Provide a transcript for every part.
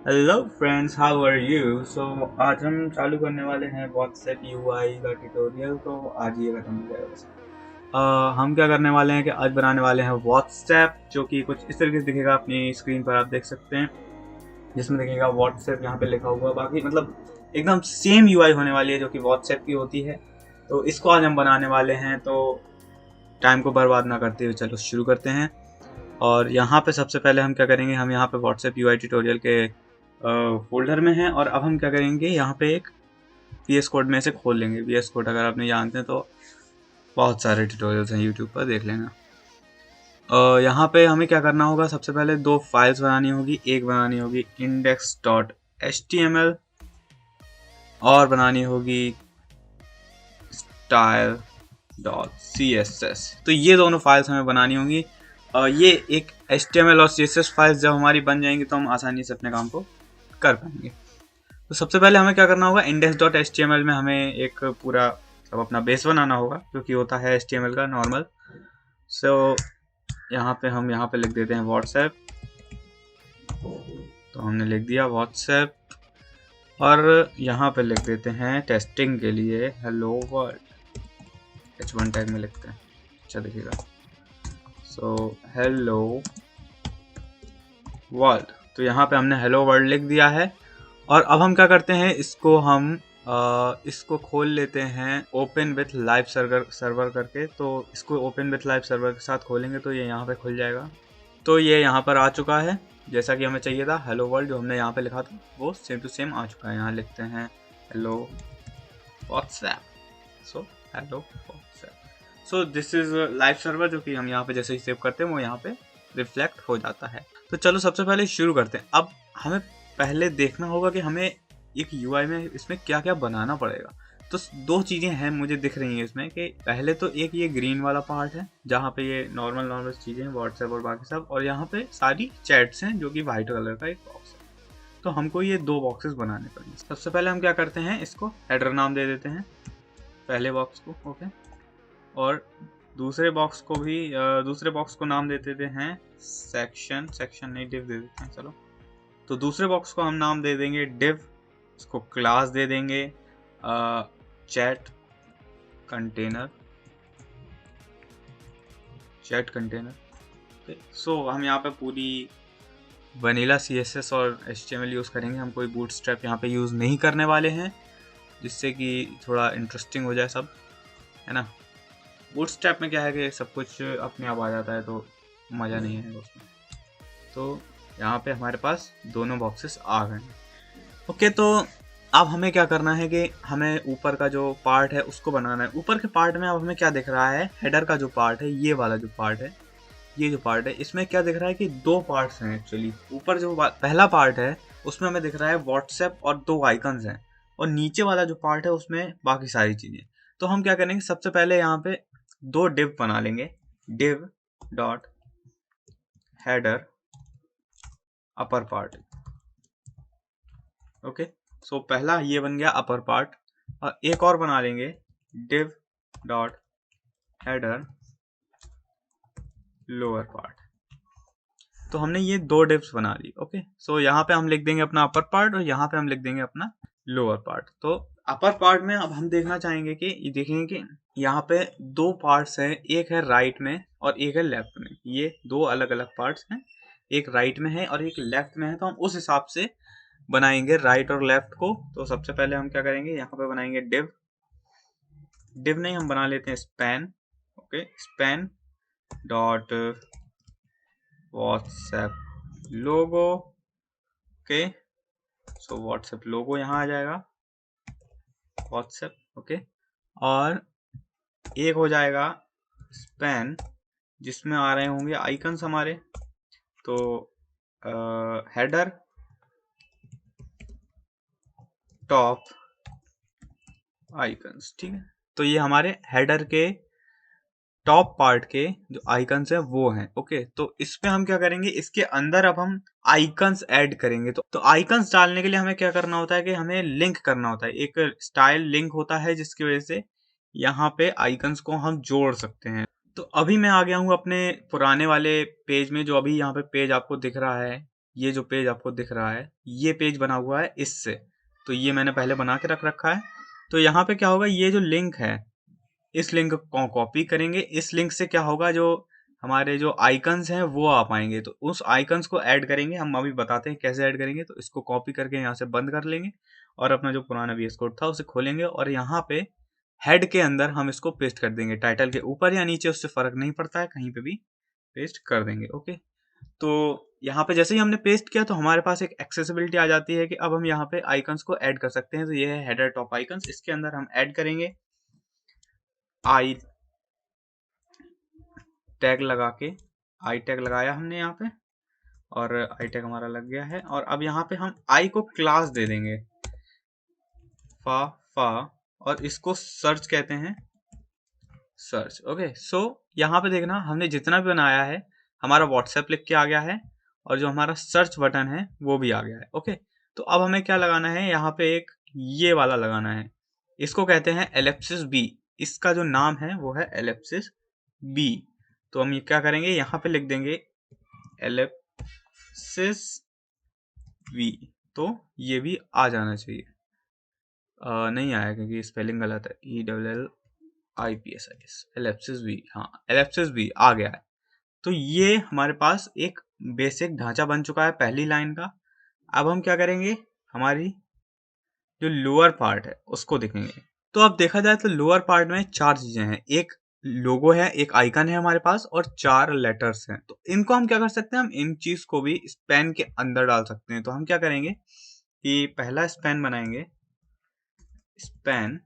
Hello friends, how are you. आज हम चालू करने वाले हैं व्हाट्सएप यूआई का ट्यूटोरियल। तो आज ये खत्म हो जाएगा बस। हम क्या करने वाले हैं कि आज बनाने वाले हैं व्हाट्सएप, जो कि कुछ इस तरीके से दिखेगा। अपनी स्क्रीन पर आप देख सकते हैं, जिसमें दिखेगा व्हाट्सएप यहाँ पे लिखा हुआ। बाकी मतलब एकदम सेम यूआई होने वाली है जो कि व्हाट्सएप की होती है। तो इसको आज हम बनाने वाले हैं। तो टाइम को बर्बाद ना करते हुए चलो शुरू करते हैं। और यहाँ पे सबसे पहले हम क्या करेंगे, हम यहाँ पे व्हाट्सएप यूआई ट्यूटोरियल के फोल्डर में हैं। और अब हम क्या करेंगे, यहाँ पे एक VS कोड में से खोल लेंगे। VS कोड अगर आप नहीं जानते हैं तो बहुत सारे ट्यूटोरियल्स हैं यूट्यूब पर, देख लेना। यहाँ पे हमें क्या करना होगा, सबसे पहले दो फाइल्स बनानी होगी। एक बनानी होगी index.html और बनानी होगी style.css। तो ये दोनों फाइल्स हमें बनानी होंगी। ये एक HTML और CSS फाइल्स जब हमारी बन जाएंगी तो हम आसानी से अपने काम को कर पाएंगे। तो सबसे पहले हमें क्या करना होगा, index.html में हमें एक पूरा सब अपना बेस बनाना होगा, क्योंकि होता है HTML का नॉर्मल। यहाँ पे लिख देते हैं व्हाट्सएप। तो हमने लिख दिया व्हाट्सएप, और यहाँ पे लिख देते हैं टेस्टिंग के लिए हेलो वर्ल्ड। H1 टैग में लिखते हैं, अच्छा दिखेगा। Hello world. तो यहाँ पे हमने हेलो वर्ल्ड लिख दिया है। और अब हम क्या करते हैं, इसको खोल लेते हैं ओपन विथ लाइव सर्वर करके। तो इसको ओपन विथ लाइव सर्वर के साथ खोलेंगे तो ये यहाँ पे खुल जाएगा। तो ये यहाँ पर आ चुका है जैसा कि हमें चाहिए था। हेलो वर्ल्ड जो हमने यहाँ पे लिखा था वो सेम टू सेम आ चुका है। यहाँ लिखते हैं hello WhatsApp. Hello WhatsApp. This is live server, जो कि हम यहाँ पे जैसे ही सेव करते हैं वो यहाँ पे रिफ्लेक्ट हो जाता है। तो चलो सबसे पहले शुरू करते हैं। अब हमें पहले देखना होगा कि हमें एक यूआई में इसमें क्या क्या बनाना पड़ेगा। तो दो चीज़ें हैं मुझे दिख रही हैं इसमें, कि पहले तो एक ये ग्रीन वाला पार्ट है जहाँ पे ये नॉर्मल चीज़ें हैं, व्हाट्सएप और बाकी सब। और यहाँ पे सारी चैट्स हैं जो कि वाइट कलर का एक बॉक्स है। तो हमको ये दो बॉक्सेस बनाने पड़ेंगे। सबसे पहले हम क्या करते हैं, इसको हेडर नाम दे देते हैं पहले बॉक्स को, ओके। और दूसरे बॉक्स को नाम दे देते हैं सेक्शन नहीं, डिव दे देते हैं। चलो, तो दूसरे बॉक्स को हम नाम दे देंगे डिव। इसको क्लास दे देंगे चैट कंटेनर। हम यहाँ पे पूरी वनीला CSS और HTML यूज़ करेंगे। हम कोई बूटस्ट्रैप यहाँ पे यूज़ नहीं करने वाले हैं, जिससे कि थोड़ा इंटरेस्टिंग हो जाए सब, है ना। बूटस्ट्रैप में क्या है कि सब कुछ अपने आप आ जाता है, तो मज़ा नहीं है उसमें। तो यहाँ पे हमारे पास दोनों बॉक्सेस आ गए। ओके, तो अब हमें क्या करना है कि हमें ऊपर का जो पार्ट है उसको बनाना है। ऊपर के पार्ट में अब हमें क्या दिख रहा है, हेडर का जो पार्ट है, ये वाला जो पार्ट है, ये जो पार्ट है, इसमें क्या दिख रहा है कि दो पार्ट्स हैं एक्चुअली। ऊपर जो पहला पार्ट है उसमें हमें दिख रहा है व्हाट्सएप और दो आइकन्स हैं, और नीचे वाला जो पार्ट है उसमें बाकी सारी चीज़ें। तो हम क्या करेंगे, सबसे पहले यहाँ पे दो डिव बना लेंगे। Div dot header upper part, okay. पहला ये बन गया अपर पार्ट। और एक और बना लेंगे div dot header lower part. तो हमने ये दो डिव्स बना ली, ओके। यहाँ पे हम लिख देंगे अपना अपर पार्ट और यहाँ पे हम लिख देंगे अपना लोअर पार्ट। तो अपर पार्ट में अब हम देखना चाहेंगे कि ये देखेंगे कि यहाँ पे दो पार्ट्स हैं, एक है राइट में और एक है लेफ्ट में। ये दो अलग अलग पार्ट्स हैं, एक राइट में है और एक लेफ्ट में है। तो हम उस हिसाब से बनाएंगे राइट और लेफ्ट को। तो सबसे पहले हम क्या करेंगे, यहाँ पे बनाएंगे डिव नहीं, हम बना लेते हैं span, okay. Span dot WhatsApp logo, okay. WhatsApp logo यहाँ आ जाएगा, व्हाट्सएप, ओके। और एक हो जाएगा स्पैन जिसमें आ रहे होंगे आइकन्स हमारे। तो हेडर टॉप आइकन्स, ठीक है। तो ये हमारे हेडर के टॉप पार्ट के जो आइकन्स हैं वो हैं, ओके। तो इस पे हम क्या करेंगे, इसके अंदर अब हम आइकन्स ऐड करेंगे। तो आइकन्स डालने के लिए हमें क्या करना होता है कि हमें लिंक करना होता है, एक स्टाइल लिंक होता है, जिसकी वजह से यहाँ पे आइकन्स को हम जोड़ सकते हैं। तो अभी मैं आ गया हूँ अपने पुराने वाले पेज में, जो अभी यहाँ पे पेज आपको दिख रहा है, ये जो पेज आपको दिख रहा है ये पेज बना हुआ है इससे, तो ये मैंने पहले बना के रख रखा है। तो यहाँ पे क्या होगा, ये जो लिंक है इस लिंक को कॉपी करेंगे, इस लिंक से क्या होगा, जो हमारे जो आइकन्स हैं वो आ पाएंगे, तो उस आइकन्स को ऐड करेंगे। हम अभी बताते हैं कैसे ऐड करेंगे। तो इसको कॉपी करके यहाँ से बंद कर लेंगे और अपना जो पुराना VS कोड था उसे खोलेंगे और यहाँ पे हेड के अंदर हम इसको पेस्ट कर देंगे, टाइटल के ऊपर या नीचे उससे फर्क नहीं पड़ता है, कहीं पे भी पेस्ट कर देंगे। ओके, तो यहाँ पे जैसे ही हमने पेस्ट किया तो हमारे पास एक एक्सेसिबिलिटी आ जाती है कि अब हम यहाँ पे आइकन्स को ऐड कर सकते हैं। तो ये है हेडर टॉप आइकन्स, इसके अंदर हम ऐड करेंगे आई टैग लगा के, आई टैग लगाया हमने यहाँ पे और आई टैग हमारा लग गया है। और अब यहाँ पे हम आई को क्लास दे देंगे फा फा और इसको सर्च कहते हैं, सर्च। ओके, सो यहाँ पे देखना हमने जितना भी बनाया है हमारा व्हाट्सएप लिख के आ गया है और जो हमारा सर्च बटन है वो भी आ गया है। ओके, तो अब हमें क्या लगाना है, यहाँ पे एक ये वाला लगाना है, इसको कहते हैं एलिप्सिस बी। इसका जो नाम है वो है एलिप्सिस बी। तो हम ये क्या करेंगे, यहाँ पे लिख देंगे एलिप्सिस बी, तो ये भी आ जाना चाहिए। नहीं आया क्योंकि स्पेलिंग गलत है, ELLIPS एलिप्सिस बी, हाँ एलिप्सिस बी आ गया है। तो ये हमारे पास एक बेसिक ढांचा बन चुका है पहली लाइन का। अब हम क्या करेंगे, हमारी जो लोअर पार्ट है उसको देखेंगे। तो अब देखा जाए तो लोअर पार्ट में 4 चीजें हैं, एक लोगो है, एक आइकन है हमारे पास और 4 लेटर्स हैं। तो इनको हम क्या कर सकते हैं, हम इन चीज को भी स्पैन के अंदर डाल सकते हैं। तो हम क्या करेंगे कि पहला स्पैन बनाएंगे, स्पैन,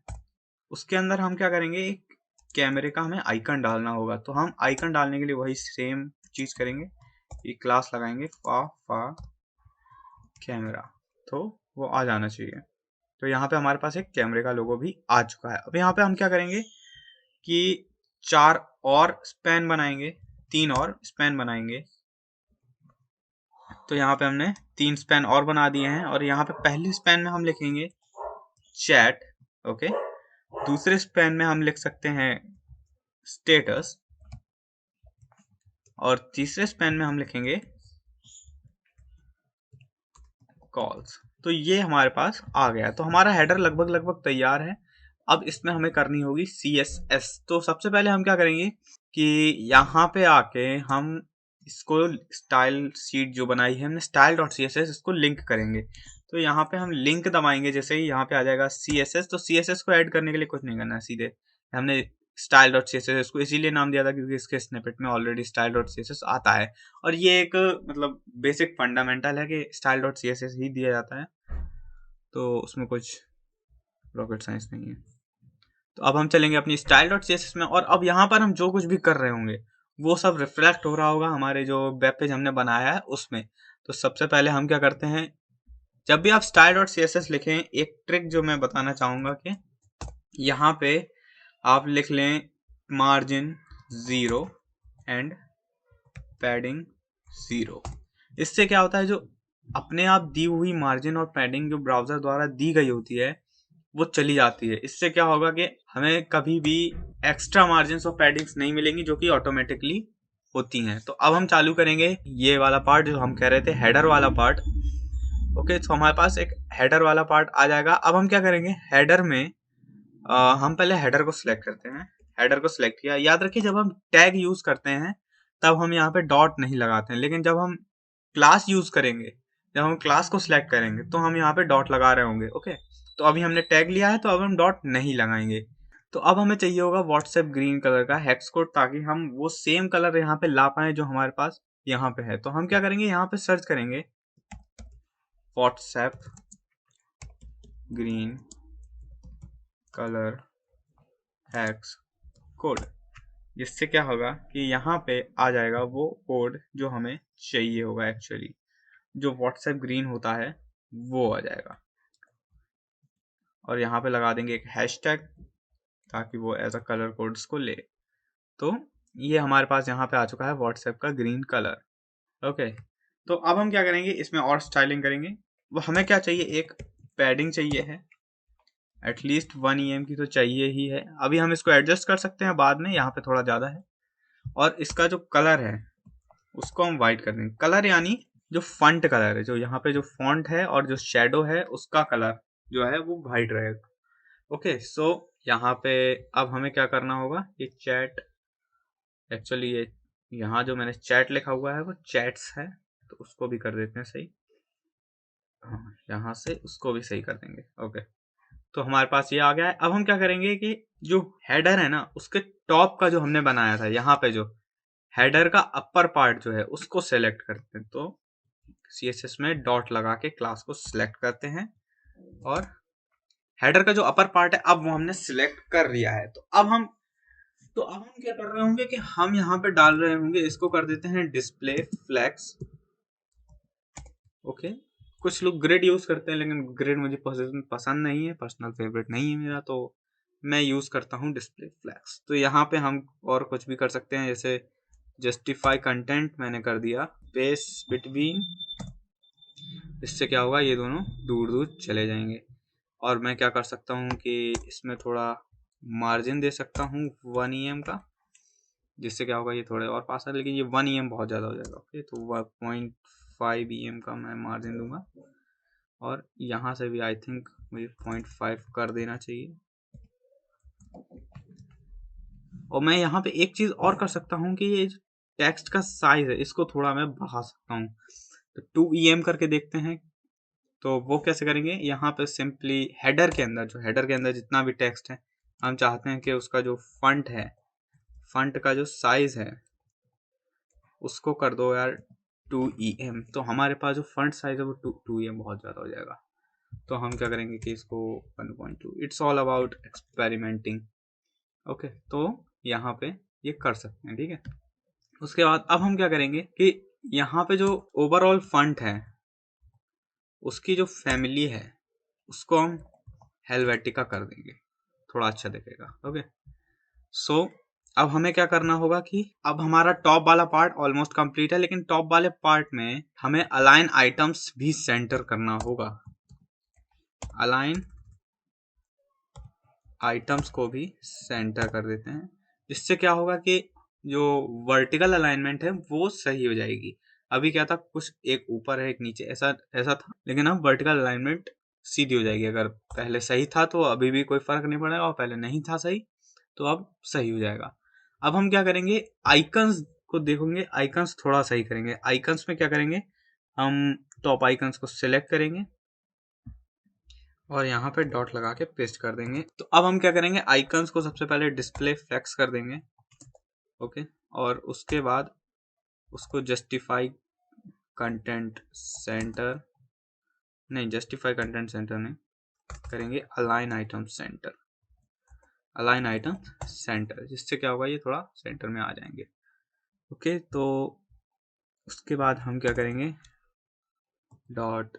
उसके अंदर हम क्या करेंगे, एक कैमरे का हमें आइकन डालना होगा। तो हम आइकन डालने के लिए वही सेम चीज करेंगे, ये क्लास लगाएंगे फा फा कैमरा, तो वो आ जाना चाहिए। तो यहाँ पे हमारे पास एक कैमरे का लोगो भी आ चुका है। अब यहाँ पे हम क्या करेंगे कि 4 और स्पैन बनाएंगे, 3 और स्पैन बनाएंगे। तो यहाँ पे हमने 3 स्पैन और बना दिए हैं और यहाँ पे पहली स्पैन में हम लिखेंगे चैट। ओके, दूसरे स्पैन में हम लिख सकते हैं स्टेटस और तीसरे स्पैन में हम लिखेंगे कॉल्स। तो ये हमारे पास आ गया। तो हमारा हेडर लगभग तैयार है। अब इसमें हमें करनी होगी CSS। तो सबसे पहले हम क्या करेंगे कि यहाँ पे आके हम इसको स्टाइल शीट जो बनाई है हमने style.css, इसको लिंक करेंगे। तो यहाँ पे हम लिंक दबाएंगे, जैसे ही यहाँ पे आ जाएगा CSS। तो CSS को ऐड करने के लिए कुछ नहीं करना है, सीधे हमने style.css इसको इसीलिए नाम दिया था क्योंकि इसके स्निपेट में ऑलरेडी style.css आता है और ये एक मतलब बेसिक फंडामेंटल है कि style.css ही दिया जाता है, तो उसमें कुछ रॉकेट साइंस नहीं है। तो अब हम चलेंगे अपनी style.css में और अब यहाँ पर हम जो कुछ भी कर रहे होंगे वो सब रिफ्लेक्ट हो रहा होगा हमारे जो वेब पेज हमने बनाया है उसमें। तो सबसे पहले हम क्या करते हैं, जब भी आप style.css लिखें, एक ट्रिक जो मैं बताना चाहूँगा कि यहाँ पे आप लिख लें मार्जिन 0 एंड पैडिंग 0। इससे क्या होता है, जो अपने आप दी हुई मार्जिन और पैडिंग जो ब्राउजर द्वारा दी गई होती है वो चली जाती है। इससे क्या होगा कि हमें कभी भी एक्स्ट्रा मार्जिन और पैडिंग्स नहीं मिलेंगी जो कि ऑटोमेटिकली होती हैं। तो अब हम चालू करेंगे ये वाला पार्ट जो हम कह रहे थे, हेडर वाला पार्ट। ओके, तो हमारे पास एक हेडर वाला पार्ट आ जाएगा। अब हम क्या करेंगे, हेडर में हम पहले हेडर को सिलेक्ट करते हैं। हेडर को सिलेक्ट किया, याद रखिए जब हम टैग यूज करते हैं तब हम यहाँ पे डॉट नहीं लगाते हैं, लेकिन जब हम क्लास यूज करेंगे, जब हम क्लास को सिलेक्ट करेंगे तो हम यहाँ पे डॉट लगा रहे होंगे। ओके, तो अभी हमने टैग लिया है तो अब हम डॉट नहीं लगाएंगे। तो अब हमें चाहिए होगा व्हाट्सएप ग्रीन कलर का हेक्स कोड, ताकि हम वो सेम कलर यहाँ पे ला पाए जो हमारे पास यहाँ पे है। तो हम क्या करेंगे, यहाँ पे सर्च करेंगे WhatsApp green colour hex code, जिससे क्या होगा कि यहाँ पे आ जाएगा वो कोड जो हमें चाहिए होगा, एक्चुअली जो व्हाट्सएप ग्रीन होता है वो आ जाएगा। और यहाँ पे लगा देंगे एक हैशटैग ताकि वो एज अ कलर कोड्स को ले। तो ये हमारे पास यहाँ पे आ चुका है व्हाट्सएप का ग्रीन कलर। ओके, तो अब हम क्या करेंगे, इसमें और स्टाइलिंग करेंगे। वो हमें क्या चाहिए, एक पैडिंग चाहिए है, एटलीस्ट 1 EM की तो चाहिए ही है। अभी हम इसको एडजस्ट कर सकते हैं बाद में, यहाँ पे थोड़ा ज़्यादा है। और इसका जो कलर है उसको हम वाइट कर देंगे। कलर यानी जो फंट कलर है, जो यहाँ पे जो फॉन्ट है और जो शेडो है उसका कलर जो है वो वाइट रहेगा। ओके, सो यहाँ पे अब हमें क्या करना होगा, ये चैट, एक्चुअली ये यहाँ जो मैंने चैट लिखा हुआ है वो चैट्स है, तो उसको भी कर देते हैं सही। हाँ, यहाँ से उसको भी सही कर देंगे। ओके, तो हमारे पास ये आ गया है। अब हम क्या करेंगे कि जो हेडर है ना उसके टॉप का जो हमने बनाया था, यहाँ पे जो हेडर का अपर पार्ट जो है उसको सेलेक्ट करते हैं। तो CSS में डॉट लगा के क्लास को सिलेक्ट करते हैं और हेडर का जो अपर पार्ट है अब वो हमने सिलेक्ट कर लिया है। तो अब हम क्या कर रहे होंगे कि हम यहाँ पे डाल रहे होंगे, इसको कर देते हैं डिस्प्ले फ्लेक्स। ओके, कुछ लोग ग्रिड यूज करते हैं लेकिन ग्रिड मुझे पसंद नहीं है, पर्सनल फेवरेट नहीं है मेरा, तो मैं यूज करता हूँ डिस्प्ले फ्लेक्स। तो यहाँ पे हम और कुछ भी कर सकते हैं, जैसे जस्टिफाई कंटेंट मैंने कर दिया स्पेस बिटवीन, इससे क्या होगा ये दोनों दूर दूर चले जाएंगे। और मैं क्या कर सकता हूँ कि इसमें थोड़ा मार्जिन दे सकता हूँ 1 EM का, जिससे क्या होगा ये थोड़े और पास है, लेकिन ये 1 EM बहुत ज़्यादा हो जाएगा। ओके, तो 0.5 EM का मैं मार्जिन दूंगा और यहाँ से भी आई थिंक मुझे 0.5 कर देना चाहिए। और मैं यहाँ पे एक चीज़ और कर सकता हूँ कि ये टेक्स्ट का साइज है इसको थोड़ा मैं बढ़ा सकता हूँ, तो 2 EM करके देखते हैं। तो वो कैसे करेंगे, यहाँ पे सिंपली हेडर के अंदर, जो हेडर के अंदर जितना भी टेक्स्ट है हम चाहते हैं कि उसका जो फंट है, फंट का जो साइज है उसको कर दो यार 2 EM। तो हमारे पास जो फंट साइज है वो 2 EM बहुत ज़्यादा हो जाएगा। तो हम क्या करेंगे कि इसको 1.2, it's all about experimenting. Okay, तो यहाँ पे ये कर सकते हैं, ठीक है। उसके बाद अब हम क्या करेंगे कि यहाँ पे जो ओवरऑल फंट है उसकी जो फैमिली है उसको हम हेलवेटिका कर देंगे, थोड़ा अच्छा दिखेगा। ओके, सो अब हमें क्या करना होगा कि अब हमारा टॉप वाला पार्ट ऑलमोस्ट कंप्लीट है, लेकिन टॉप वाले पार्ट में हमें अलाइन आइटम्स भी सेंटर करना होगा। अलाइन आइटम्स को भी सेंटर कर देते हैं, इससे क्या होगा कि जो वर्टिकल अलाइनमेंट है वो सही हो जाएगी। अभी क्या था, कुछ एक ऊपर है एक नीचे, ऐसा ऐसा था, लेकिन अब वर्टिकल अलाइनमेंट सीधी हो जाएगी। अगर पहले सही था तो अभी भी कोई फर्क नहीं पड़ेगा, और पहले नहीं था सही तो अब सही हो जाएगा। अब हम क्या करेंगे, आइकन्स को देखोगे, आइकन्स थोड़ा सही करेंगे। आइकन्स में क्या करेंगे, हम टॉप आइकन्स को सिलेक्ट करेंगे और यहाँ पे डॉट लगा के पेस्ट कर देंगे। तो अब हम क्या करेंगे, आइकन्स को सबसे पहले डिस्प्ले फ्लेक्स कर देंगे। ओके, और उसके बाद उसको जस्टिफाई कंटेंट सेंटर, नहीं जस्टिफाई कंटेंट सेंटर नहीं करेंगे, align item centre, align item centre, जिससे क्या होगा ये थोड़ा सेंटर में आ जाएंगे। ओके, तो उसके बाद हम क्या करेंगे, डॉट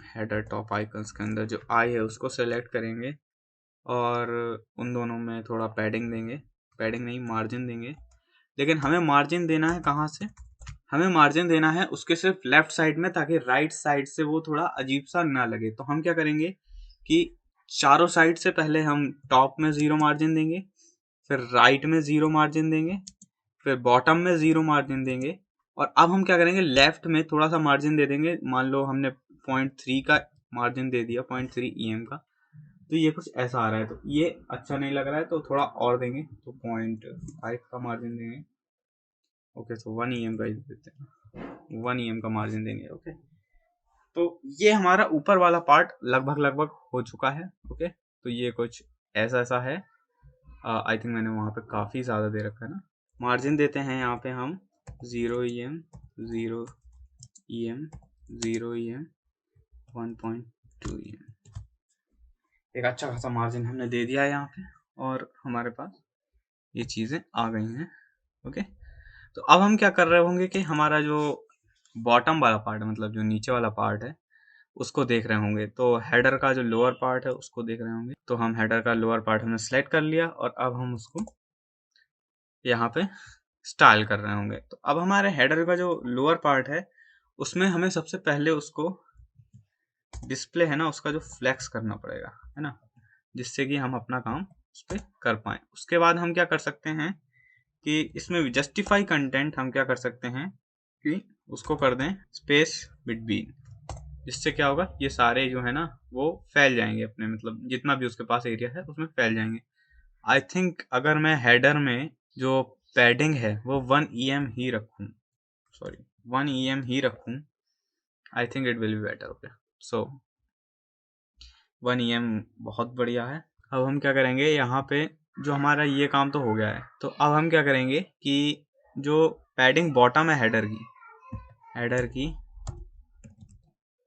हेडर टॉप आइकन्स के अंदर जो आई है उसको सेलेक्ट करेंगे और उन दोनों में थोड़ा पैडिंग देंगे, पैडिंग नहीं मार्जिन देंगे। लेकिन हमें मार्जिन देना है कहाँ से, हमें मार्जिन देना है उसके सिर्फ लेफ्ट साइड में, ताकि राइट साइड से वो थोड़ा अजीब सा ना लगे। तो हम क्या करेंगे कि चारों साइड से पहले हम टॉप में 0 मार्जिन देंगे, फिर राइट में 0 मार्जिन देंगे, फिर बॉटम में 0 मार्जिन देंगे, और अब हम क्या करेंगे लेफ्ट में थोड़ा सा मार्जिन दे देंगे। मान लो हमने 0.3 का मार्जिन दे दिया, 0.3 EM का, तो ये कुछ ऐसा आ रहा है, तो ये अच्छा नहीं लग रहा है, तो थोड़ा और देंगे, तो 0.5 का मार्जिन देंगे। ओके, तो 1 EM का ही देते हैं, 1 EM का मार्जिन देंगे। ओके, तो ये हमारा ऊपर वाला पार्ट लगभग लगभग हो चुका है। ओके, तो ये कुछ ऐसा ऐसा है। आई थिंक मैंने वहाँ पे काफ़ी ज़्यादा दे रखा है ना। मार्जिन देते हैं यहाँ पे हम 0 EM, 0 EM, 0 EM, 1.2 EM, एक अच्छा खासा मार्जिन हमने दे दिया है यहाँ पे, और हमारे पास ये चीज़ें आ गई हैं। ओके, तो अब हम क्या कर रहे होंगे कि हमारा जो बॉटम वाला पार्ट है, मतलब जो नीचे वाला पार्ट है, उसको देख रहे होंगे। तो हेडर का जो लोअर पार्ट है उसको देख रहे होंगे। तो हम हेडर का लोअर पार्ट हमने सेलेक्ट कर लिया और अब हम उसको यहाँ पे स्टाइल कर रहे होंगे। तो अब हमारे हेडर का जो लोअर पार्ट है उसमें हमें सबसे पहले उसको डिस्प्ले है ना उसका जो फ्लेक्स करना पड़ेगा, है ना, जिससे कि हम अपना काम उस पर कर पाए। उसके बाद हम क्या कर सकते हैं कि इसमें जस्टिफाई कंटेंट हम क्या कर सकते हैं कि उसको कर दें स्पेस बिटवीन, जिससे क्या होगा ये सारे जो है ना वो फैल जाएंगे अपने, मतलब जितना भी उसके पास एरिया है उसमें फैल जाएंगे। आई थिंक अगर मैं हेडर में जो पैडिंग है वो 1 EM ही रखूँ, सॉरी 1 EM ही रखूँ, I think it will be better. Okay, so 1 EM बहुत बढ़िया है। अब हम क्या करेंगे, यहाँ पे जो हमारा ये काम तो हो गया है, तो अब हम क्या करेंगे कि जो पैडिंग बॉटम है हेडर की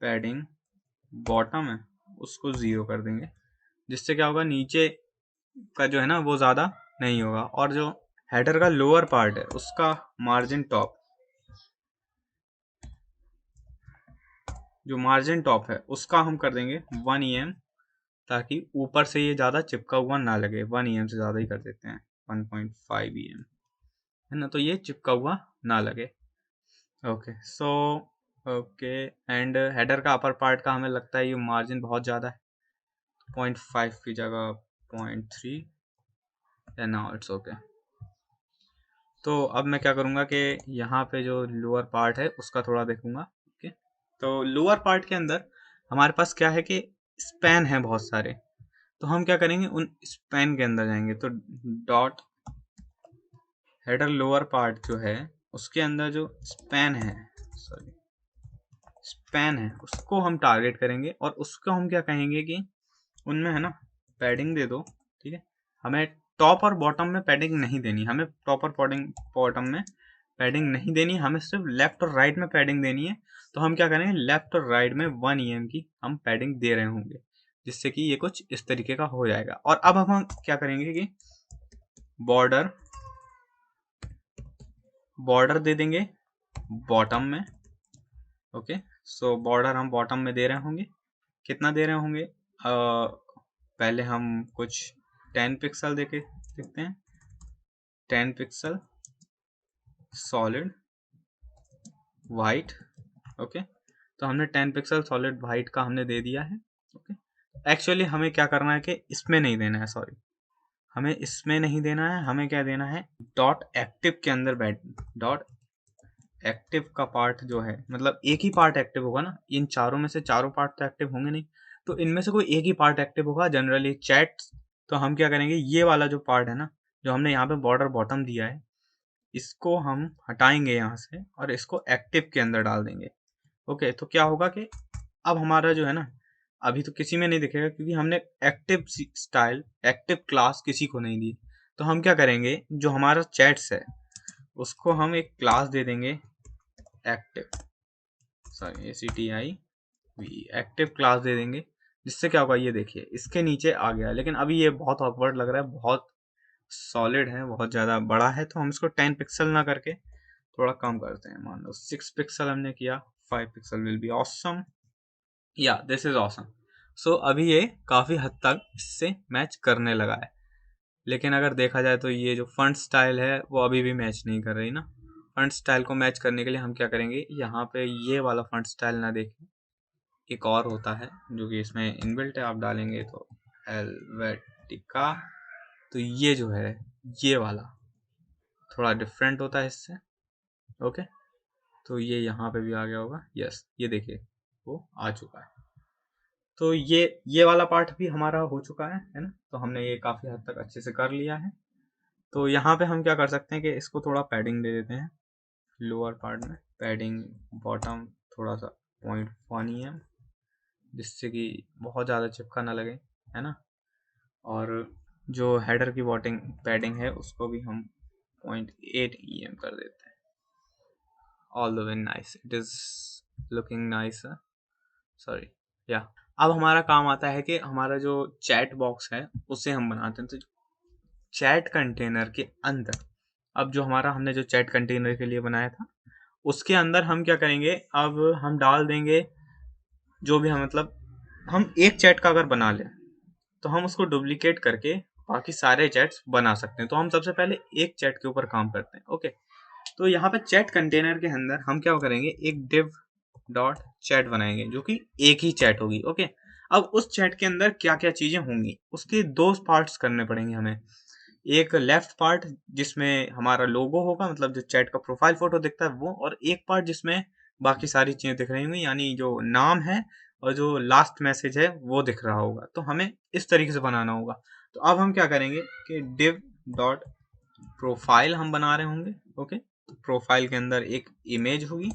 पैडिंग बॉटम है उसको 0 कर देंगे, जिससे क्या होगा नीचे का जो है ना वो ज़्यादा नहीं होगा। और जो हेडर का लोअर पार्ट है उसका मार्जिन टॉप, जो मार्जिन टॉप है उसका हम कर देंगे 1 EM, ताकि ऊपर से ये ज़्यादा चिपका हुआ ना लगे। 1 EM से ज़्यादा ही कर देते हैं, 1.5 EM है ना, तो ये चिपका हुआ ना लगे। Okay, so okay, and header का अपर पार्ट का हमें लगता है ये मार्जिन बहुत ज़्यादा है, 0.5 की जगह 0.3 एंड नाउ इट्स ओके। तो अब मैं क्या करूँगा कि यहाँ पे जो लोअर पार्ट है उसका थोड़ा देखूँगा। ओके, तो लोअर पार्ट के अंदर हमारे पास क्या है कि स्पैन है बहुत सारे, तो हम क्या करेंगे उन स्पैन के अंदर जाएंगे। तो डॉट हेडर लोअर पार्ट जो है उसके अंदर जो स्पैन है, सॉरी स्पैन है, उसको हम टारगेट करेंगे और उसको हम क्या कहेंगे कि उनमें है ना पैडिंग दे दो। ठीक है, हमें टॉप और बॉटम में पैडिंग नहीं देनी, हमें टॉप और बॉटम में पैडिंग नहीं देनी, हमें सिर्फ लेफ्ट और राइट में पैडिंग देनी है। तो हम क्या करेंगे, लेफ्ट और राइट में 1 EM की हम पैडिंग दे रहे होंगे, जिससे कि ये कुछ इस तरीके का हो जाएगा। और अब हम क्या करेंगे कि बॉर्डर दे देंगे बॉटम में। ओके, सो बॉर्डर हम बॉटम में दे रहे होंगे, कितना दे रहे होंगे, पहले हम कुछ 10 पिक्सल दे के देखते हैं। 10 पिक्सल सॉलिड वाइट। ओके, तो हमने 10 पिक्सल सॉलिड वाइट का हमने दे दिया है। ओके, एक्चुअली हमें क्या करना है कि इसमें नहीं देना है, सॉरी हमें इसमें नहीं देना है, हमें क्या देना है डॉट एक्टिव के अंदर बैठ, डॉट एक्टिव का पार्ट जो है, मतलब एक ही पार्ट एक्टिव होगा ना, इन चारों में से चारों पार्ट तो एक्टिव होंगे नहीं, तो इनमें से कोई एक ही पार्ट एक्टिव होगा जनरली चैट। तो हम क्या करेंगे, ये वाला जो पार्ट है ना जो हमने यहाँ पे बॉर्डर बॉटम दिया है, इसको हम हटाएंगे यहाँ से और इसको एक्टिव के अंदर डाल देंगे। ओके, तो क्या होगा कि अब हमारा जो है ना अभी तो किसी में नहीं दिखेगा क्योंकि हमने एक्टिव स्टाइल एक्टिव क्लास किसी को नहीं दी। तो हम क्या करेंगे, जो हमारा चैट्स है उसको हम एक क्लास दे देंगे active, sorry ACTIV active class दे देंगे, जिससे क्या होगा ये देखिए इसके नीचे आ गया। लेकिन अभी ये बहुत ऑकवर्ड लग रहा है, बहुत सॉलिड है, बहुत ज़्यादा बड़ा है, तो हम इसको 10 पिक्सल ना करके थोड़ा कम करते हैं, मान लो 6 पिक्सल हमने किया, 5 पिक्सल विल बी ऑसम, या दिस इज ऑसम। सो अभी ये काफ़ी हद तक इससे मैच करने लगा है। लेकिन अगर देखा जाए तो ये जो फंट स्टाइल है वो अभी भी मैच नहीं कर रही ना। फंट स्टाइल को मैच करने के लिए हम क्या करेंगे, यहाँ पे ये वाला फंट स्टाइल ना देखें, एक और होता है जो कि इसमें इनबिल्ट है, आप डालेंगे तो हेलवेटिका, तो ये जो है ये वाला थोड़ा डिफरेंट होता है इससे। ओके, तो ये यहाँ पे भी आ गया होगा, यस ये देखिए वो आ चुका है। तो ये वाला पार्ट भी हमारा हो चुका है ना, तो हमने ये काफ़ी हद तक अच्छे से कर लिया है। तो यहाँ पे हम क्या कर सकते हैं कि इसको थोड़ा पैडिंग दे देते हैं, लोअर पार्ट में पैडिंग बॉटम थोड़ा सा 0.1 EM, जिससे कि बहुत ज़्यादा चिपका ना लगे, है ना। और जो हेडर की बॉटिंग पैडिंग है उसको भी हम 0.8 EM कर देते हैं। All the way nice, it is looking nice, sorry या। अब हमारा काम आता है कि हमारा जो चैट बॉक्स है उसे हम बनाते हैं। तो चैट कंटेनर के अंदर अब जो हमारा हमने जो चैट कंटेनर के लिए बनाया था उसके अंदर हम क्या करेंगे, अब हम डाल देंगे जो भी हम, मतलब हम एक चैट का अगर बना लें तो हम उसको डुप्लीकेट करके बाकी सारे चैट्स बना सकते हैं। तो हम सबसे पहले एक चैट के ऊपर काम करते हैं। ओके, तो यहाँ पे चैट कंटेनर के अंदर हम क्या करेंगे, एक div डॉट चैट बनाएंगे जो कि एक ही चैट होगी। ओके, अब उस चैट के अंदर क्या क्या चीज़ें होंगी उसके दो पार्ट्स करने पड़ेंगे हमें। एक लेफ्ट पार्ट जिसमें हमारा लोगो होगा, मतलब जो चैट का प्रोफाइल फोटो दिखता है वो, और एक पार्ट जिसमें बाकी सारी चीजें दिख रही होंगी, यानी जो नाम है और जो लास्ट मैसेज है वो दिख रहा होगा। तो हमें इस तरीके से बनाना होगा। तो अब हम क्या करेंगे कि div डॉट प्रोफाइल हम बना रहे होंगे। ओके, प्रोफाइल के अंदर एक इमेज होगी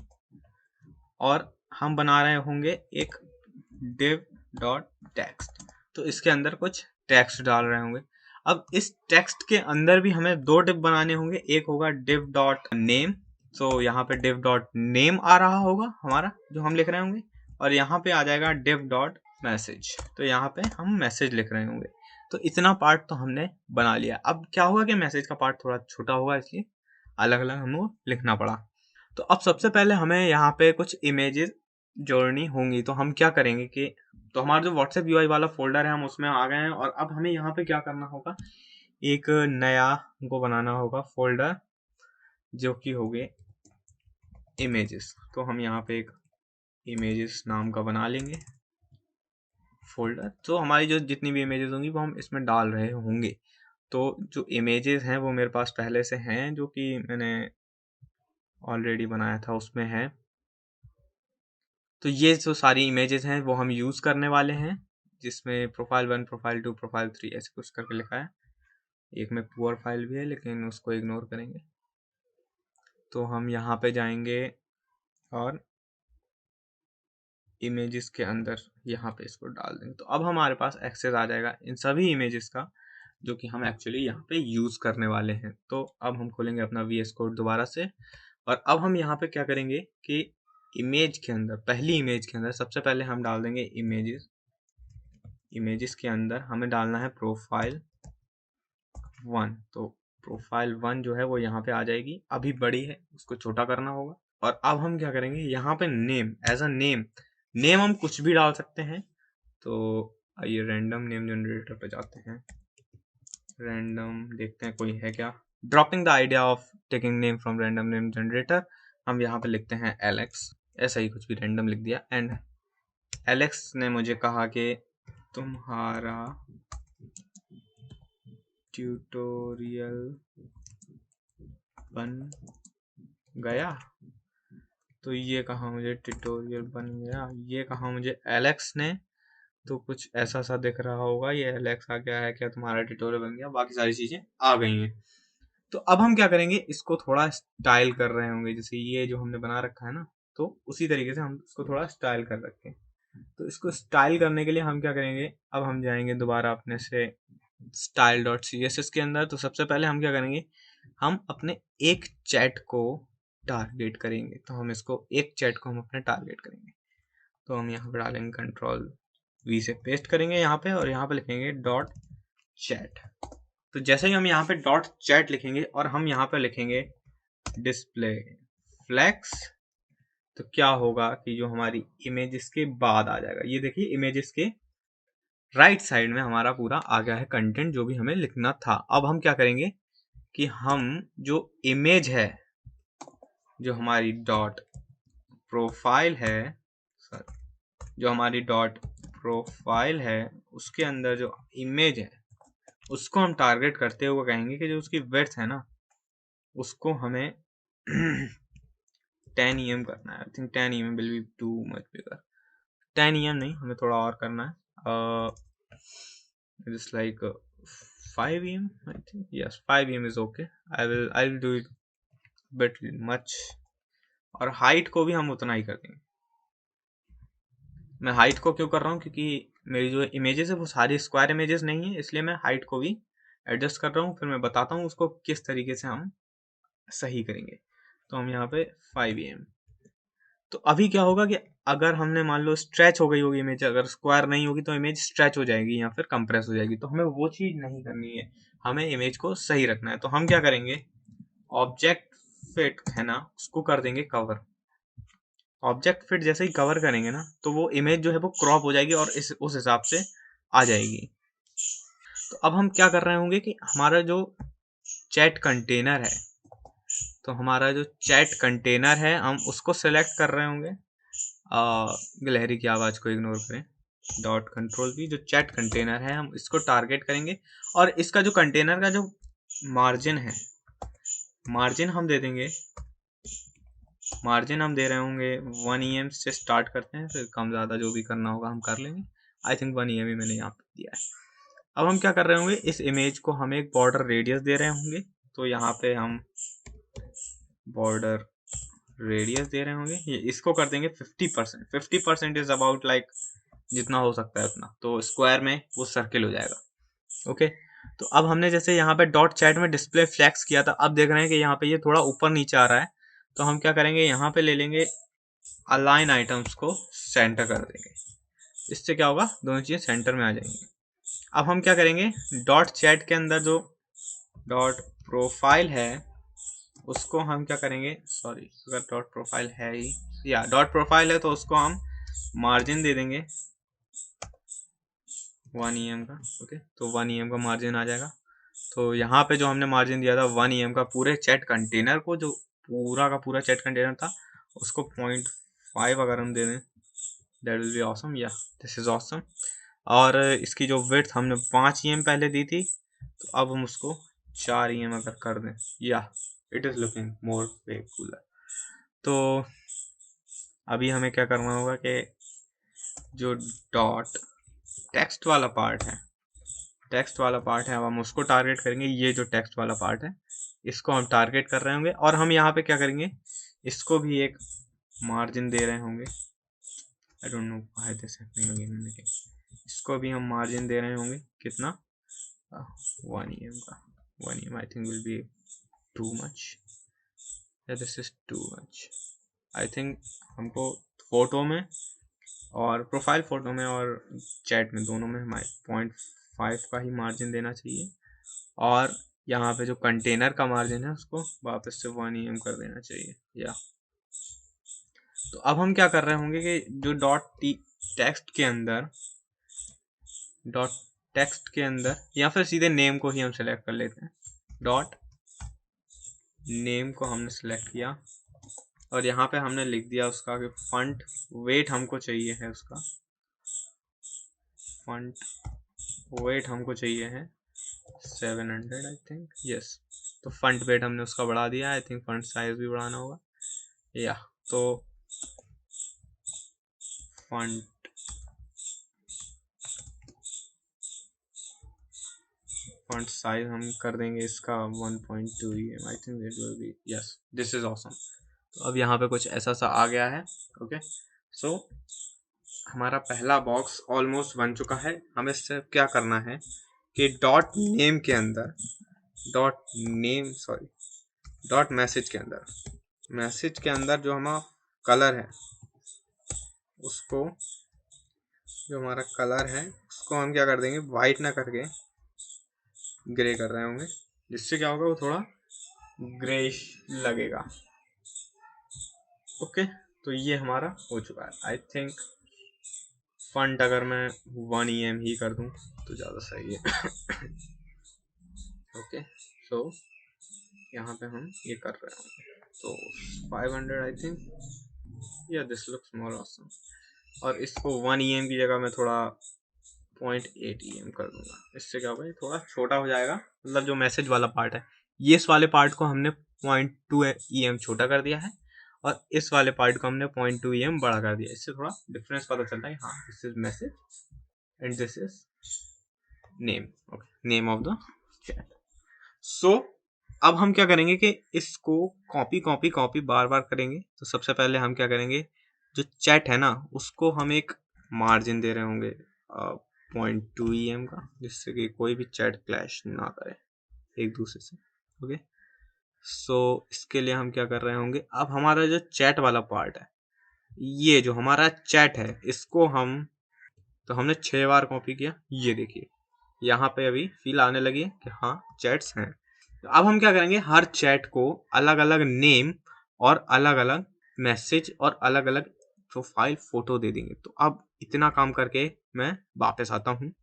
और हम बना रहे होंगे एक div डॉट टेक्स्ट। तो इसके अंदर कुछ टेक्स्ट डाल रहे होंगे। अब इस टेक्स्ट के अंदर भी हमें दो div बनाने होंगे। एक होगा div डॉट नेम, तो यहाँ पे div डॉट नेम आ रहा होगा हमारा जो हम लिख रहे होंगे, और यहाँ पे आ जाएगा div डॉट मैसेज, तो यहाँ पे हम मैसेज लिख रहे होंगे। तो इतना पार्ट तो हमने बना लिया। अब क्या होगा कि मैसेज का पार्ट थोड़ा छोटा होगा, इसलिए अलग अलग हमको लिखना पड़ा। तो अब सबसे पहले हमें यहाँ पे कुछ इमेजेस जोड़नी होंगी। तो हम क्या करेंगे कि तो हमारा जो व्हाट्सएप यूआई वाला फोल्डर है हम उसमें आ गए हैं, और अब हमें यहाँ पे क्या करना होगा, एक नया हमको बनाना होगा फोल्डर जो कि हो गए इमेजेस। तो हम यहाँ पे एक इमेजेस नाम का बना लेंगे फोल्डर। तो हमारी जो जितनी भी इमेजेस होंगी वो हम इसमें डाल रहे होंगे। तो जो इमेजेस हैं वो मेरे पास पहले से हैं, जो कि मैंने ऑलरेडी बनाया था उसमें है। तो ये जो सारी इमेजेस हैं वो हम यूज़ करने वाले हैं, जिसमें प्रोफाइल 1, प्रोफाइल 2, प्रोफाइल 3 ऐसे कुछ करके लिखा है। एक में पुअर फाइल भी है लेकिन उसको इग्नोर करेंगे। तो हम यहाँ पे जाएंगे और इमेजेस के अंदर यहाँ पे इसको डाल देंगे। तो अब हमारे पास एक्सेस आ जाएगा इन सभी इमेजेस का, जो कि हम एक्चुअली यहाँ पे यूज़ करने वाले हैं। तो अब हम खोलेंगे अपना VS कोड दोबारा से, और अब हम यहाँ पे क्या करेंगे कि इमेज के अंदर, पहली इमेज के अंदर सबसे पहले हम डाल देंगे इमेजेस। इमेजेस के अंदर हमें डालना है प्रोफाइल 1। तो प्रोफाइल 1 जो है वो यहाँ पे आ जाएगी, अभी बड़ी है उसको छोटा करना होगा। और अब हम क्या करेंगे, यहाँ पे नेम, एज अ नेम हम कुछ भी डाल सकते हैं। तो आइए रैंडम नेम जनरेटर पे जाते हैं, रैंडम देखते हैं कोई है क्या। Dropping the idea of taking name from random name generator, हम यहाँ पे लिखते हैं एलेक्स। ऐसा ही कुछ भी रैंडम लिख दिया। एंड एलेक्स ने मुझे कहा कि तुम्हारा ट्यूटोरियल बन गया। तो ये कहा मुझे ट्यूटोरियल बन गया, ये कहा मुझे एलेक्स ने। तो कुछ ऐसा सा दिख रहा होगा, ये एलेक्स आ गया है क्या, तुम्हारा ट्यूटोरियल बन गया, बाकी सारी चीजें आ गई हैं। तो अब हम क्या करेंगे, इसको थोड़ा स्टाइल कर रहे होंगे, जैसे ये जो हमने बना रखा है ना, तो उसी तरीके से हम इसको थोड़ा स्टाइल कर रखें। तो इसको स्टाइल करने के लिए हम क्या करेंगे, अब हम जाएंगे दोबारा अपने से style.css के अंदर। तो सबसे पहले हम क्या करेंगे, हम अपने एक चैट को टारगेट करेंगे। तो हम इसको एक चैट को हम अपने टारगेट करेंगे। तो हम यहाँ पे डालेंगे Ctrl+V से पेस्ट करेंगे यहाँ पे, और यहाँ पे लिखेंगे डॉट चैट। तो जैसे ही हम यहाँ पे डॉट चैट लिखेंगे और हम यहाँ पे लिखेंगे डिस्प्ले फ्लेक्स, तो क्या होगा कि जो हमारी इमेजेस के बाद आ जाएगा, ये देखिए इमेजेस के राइट साइड में हमारा पूरा आ गया है कंटेंट जो भी हमें लिखना था। अब हम क्या करेंगे कि हम जो इमेज है, जो हमारी डॉट प्रोफाइल है, जो हमारी डॉट प्रोफाइल है उसके अंदर जो इमेज है उसको हम टारगेट करते हुए कहेंगे कि जो उसकी विड्थ है ना, उसको हमें 10 EM करना है। I think 10 EM will be too much bigger. 10 EM नहीं, हमें थोड़ा और करना है। It's like 5 EM, I think. Yes, 5 EM is okay. I'll do it bit much. और हाइट को भी हम उतना ही कर देंगे। मैं हाइट को क्यों कर रहा हूँ, क्योंकि मेरी जो इमेजेस है वो सारी स्क्वायर इमेजेस नहीं है, इसलिए मैं हाइट को भी एडजस्ट कर रहा हूँ। फिर मैं बताता हूँ उसको किस तरीके से हम सही करेंगे। तो हम यहाँ पे 5 EM। तो अभी क्या होगा कि अगर हमने मान लो स्ट्रेच हो गई होगी इमेज, अगर स्क्वायर नहीं होगी तो इमेज स्ट्रेच हो जाएगी या फिर कंप्रेस हो जाएगी। तो हमें वो चीज़ नहीं करनी है, हमें इमेज को सही रखना है। तो हम क्या करेंगे, ऑब्जेक्ट फिट है ना, उसको कर देंगे कवर। ऑब्जेक्ट फिट जैसे ही कवर करेंगे ना, तो वो इमेज जो है वो क्रॉप हो जाएगी और उस हिसाब से आ जाएगी। तो अब हम क्या कर रहे होंगे कि हमारा जो चैट कंटेनर है, तो हमारा जो चैट कंटेनर है हम उसको सेलेक्ट कर रहे होंगे। गिलहरी की आवाज़ को इग्नोर करें। Ctrl+V, जो चैट कंटेनर है हम इसको टारगेट करेंगे, और इसका जो कंटेनर का जो मार्जिन है, मार्जिन हम दे देंगे, मार्जिन हम दे रहे होंगे 1 EM से स्टार्ट करते हैं, फिर कम ज़्यादा जो भी करना होगा हम कर लेंगे। आई थिंक 1 EM ही मैंने यहाँ पे दिया है। अब हम क्या कर रहे होंगे, इस इमेज को हम एक बॉर्डर रेडियस दे रहे होंगे, तो यहाँ पे हम बॉर्डर रेडियस दे रहे होंगे, ये इसको कर देंगे 50%। 50% इज अबाउट लाइक जितना हो सकता है उतना, तो स्क्वायर में वो सर्किल हो जाएगा। ओके, तो अब हमने जैसे यहाँ पे डॉट चैट में डिस्प्ले फ्लैक्स किया था, अब देख रहे हैं कि यहाँ पे ये थोड़ा ऊपर नीचे आ रहा है, तो हम क्या करेंगे, यहाँ पे ले लेंगे अलाइन आइटम्स को सेंटर कर देंगे, इससे क्या होगा, दोनों चीजें सेंटर में आ जाएंगी। अब हम क्या करेंगे, डॉट चैट के अंदर जो डॉट प्रोफाइल है उसको हम क्या करेंगे, सॉरी अगर डॉट प्रोफाइल है ही, या डॉट प्रोफाइल है तो उसको हम मार्जिन दे देंगे 1 EM का। ओके, तो 1 EM का मार्जिन आ जाएगा। तो यहाँ पे जो हमने मार्जिन दिया था 1 EM का पूरे चैट कंटेनर को, जो पूरा का पूरा चैट कंटेनर था उसको 0.5 अगर हम दे दें, दैट विल बी ऑसम। या दिस इज ऑसम। और इसकी जो विड्थ हमने 5 EM पहले दी थी, तो अब हम उसको 4 EM अगर कर दें, या it is looking more way cooler. तो अभी हमें क्या करना होगा कि जो डॉट टेक्स्ट वाला पार्ट है, टेक्स्ट वाला पार्ट है, अब हम उसको टारगेट करेंगे। ये जो टेक्स्ट वाला पार्ट है इसको हम टारगेट कर रहे होंगे, और हम यहाँ पे क्या करेंगे, इसको भी एक मार्जिन दे रहे होंगे। I don't know why this happening again, लेकिन इसको भी हम मार्जिन दे रहे होंगे, कितना, 1 EM का। 1 EM I think will be too much, this is too much. I think हमको फोटो में और प्रोफाइल फोटो में और चैट में दोनों में हमारे 0.5 का ही मार्जिन देना चाहिए, और यहाँ पे जो कंटेनर का मार्जिन है उसको वापस से 1 EM कर देना चाहिए। या तो अब हम क्या कर रहे होंगे कि जो डॉट टेक्स्ट के अंदर या फिर सीधे नेम को ही हम सेलेक्ट कर लेते हैं। डॉट नेम को हमने सेलेक्ट किया, और यहाँ पे हमने लिख दिया उसका कि फंट वेट हमको चाहिए है, उसका फंट वेट हमको चाहिए है 700 आई थिंक, यस। तो फंट वेट हमने उसका बढ़ा दिया, आई थिंक फंट साइज भी बढ़ाना होगा। या तो फंट साइज हम कर देंगे इसका 1.2 EM, I think it will be, yes, this is awesome. तो अब यहाँ पे कुछ ऐसा सा आ गया है। ओके, सो हमारा पहला बॉक्स ऑलमोस्ट बन चुका है। हमें इससे क्या करना है कि डॉट नेम के अंदर, डॉट मैसेज के अंदर जो हमारा कलर है उसको, जो हमारा कलर है उसको हम क्या कर देंगे, वाइट ना करके ग्रे कर रहे होंगे, जिससे क्या होगा, वो थोड़ा ग्रेइश लगेगा। ओके, तो ये हमारा हो चुका है। आई थिंक फंट अगर मैं 1 EM ही कर दूं तो ज़्यादा सही है। ओके, सो यहाँ पे हम ये कर रहे होंगे, तो 500 आई थिंक, या दिस लुक्स मोर ऑसम। और इसको 1 EM की जगह मैं थोड़ा 0.8 EM कर दूंगा, इससे क्या होगा, थोड़ा छोटा हो जाएगा। मतलब जो मैसेज वाला पार्ट है, ये इस वाले पार्ट को हमने 0.2 EM छोटा कर दिया है, और इस वाले पार्ट को हमने 0.2 EM बड़ा कर दिया। इससे थोड़ा डिफरेंस पता चलता है। हाँ, this is message and this is name. Okay, name of the chat. So अब हम क्या करेंगे कि इसको कॉपी बार बार करेंगे। तो सबसे पहले हम क्या करेंगे, जो चैट है ना उसको हम एक मार्जिन दे रहे होंगे 0.2 EM का, जिससे कि कोई भी चैट क्लैश ना करे एक दूसरे से। ओके, सो इसके लिए हम क्या कर रहे होंगे, अब हमारा जो चैट वाला पार्ट है, ये जो हमारा चैट है, इसको हमने 6 बार कॉपी किया। ये देखिए यहाँ पे अभी फील आने लगी कि हाँ चैट्स हैं। तो अब हम क्या करेंगे, हर चैट को अलग अलग नेम और अलग अलग मैसेज और अलग अलग प्रोफाइल फोटो दे देंगे। तो अब इतना काम करके मैं वापस आता हूँ।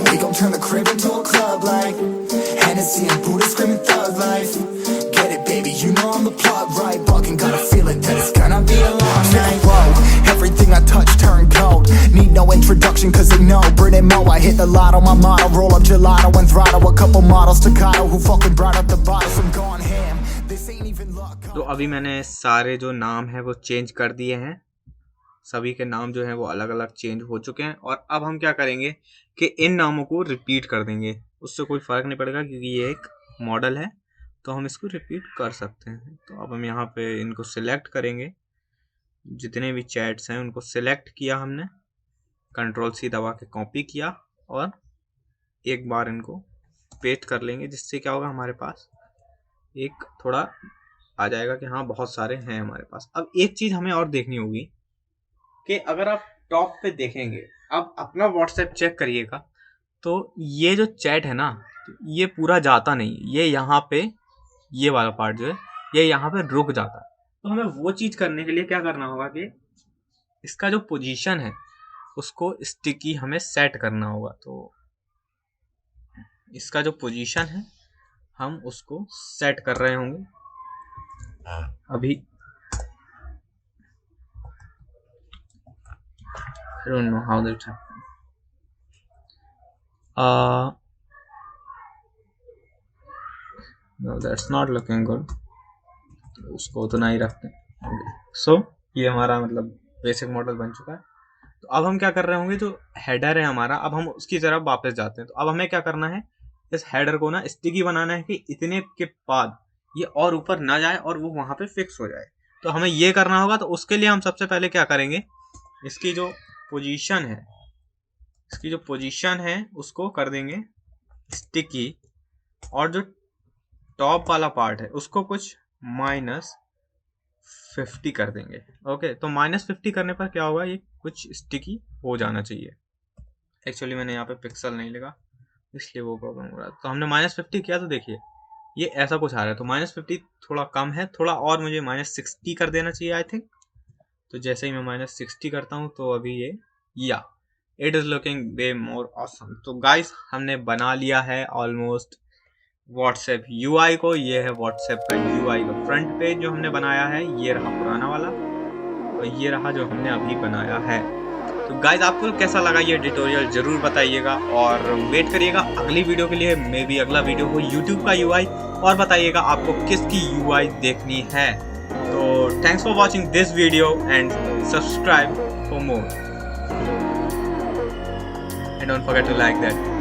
We gon' turn the crib into a club like Hennessy and Buddha screaming thug life. Get it baby, you know I'm the plug, right? Fucking got a feeling that it's gonna be a long night. Whoa, everything I touch turn cold. Need no introduction cause they know Brit and Mo, I hit the lotto, my motto, roll up gelato and throttle, a couple models staccato who fucking brought up the bottles, I'm gone ham, this ain't even luck. तो अभी मैंने सारे जो नाम है वो change कर दिए हैं, सभी के नाम जो हैं वो अलग अलग चेंज हो चुके हैं। और अब हम क्या करेंगे कि इन नामों को रिपीट कर देंगे, उससे कोई फ़र्क नहीं पड़ेगा क्योंकि ये एक मॉडल है तो हम इसको रिपीट कर सकते हैं। तो अब हम यहाँ पे इनको सिलेक्ट करेंगे, जितने भी चैट्स हैं उनको सिलेक्ट किया हमने, Ctrl+C दबा के कॉपी किया और एक बार इनको पेस्ट कर लेंगे, जिससे क्या होगा हमारे पास एक थोड़ा आ जाएगा कि हाँ बहुत सारे हैं हमारे पास। अब एक चीज़ हमें और देखनी होगी कि अगर आप टॉप पे देखेंगे, अब अपना व्हाट्सएप चेक करिएगा, तो ये जो चैट है ना ये पूरा जाता नहीं, ये यहाँ पे ये वाला पार्ट जो है ये यहाँ पे रुक जाता है। तो हमें वो चीज़ करने के लिए क्या करना होगा कि इसका जो पोजीशन है उसको स्टिकी हमें सेट करना होगा। तो इसका जो पोजीशन है हम उसको सेट कर रहे होंगे अभी। I don't know how that happened. No, that's not looking good. तो उसको उतना ही रखते हैं। सो ये हमारा मतलब बेसिक मॉडल बन चुका है। तो अब हम क्या कर रहे होंगे, जो हेडर है हमारा, अब हम उसकी तरफ वापस जाते हैं। तो अब हमें क्या करना है, इस हेडर को ना स्टिकी बनाना है कि इतने के बाद ये और ऊपर ना जाए और वो वहाँ पे फिक्स हो जाए। तो हमें ये करना होगा। तो उसके लिए हम सबसे पहले क्या करेंगे, इसकी जो पोजीशन है उसको कर देंगे स्टिकी, और जो टॉप वाला पार्ट है उसको कुछ -50 कर देंगे। ओके, तो -50 करने पर क्या होगा, ये कुछ स्टिकी हो जाना चाहिए। एक्चुअली मैंने यहाँ पे पिक्सल नहीं लगा इसलिए वो प्रॉब्लम हो रहा है। तो हमने -50 किया तो देखिए ये ऐसा कुछ आ रहा है। तो -50 थोड़ा कम है, थोड़ा और मुझे -60 कर देना चाहिए आई थिंक। तो जैसे ही मैं -60 करता हूँ तो अभी ये it is looking way more awesome. तो गाइस हमने बना लिया है ऑलमोस्ट व्हाट्सएप UI को। ये है व्हाट्सएप का UI का फ्रंट पेज जो हमने बनाया है, ये रहा पुराना वाला और ये रहा जो हमने अभी बनाया है। तो गाइस आपको कैसा लगा ये ट्यूटोरियल ज़रूर बताइएगा और वेट करिएगा अगली वीडियो के लिए। मे बी अगला वीडियो हो YouTube का UI, और बताइएगा आपको किसकी UI देखनी है। तो thanks for watching this video and subscribe for more and don't forget to like that.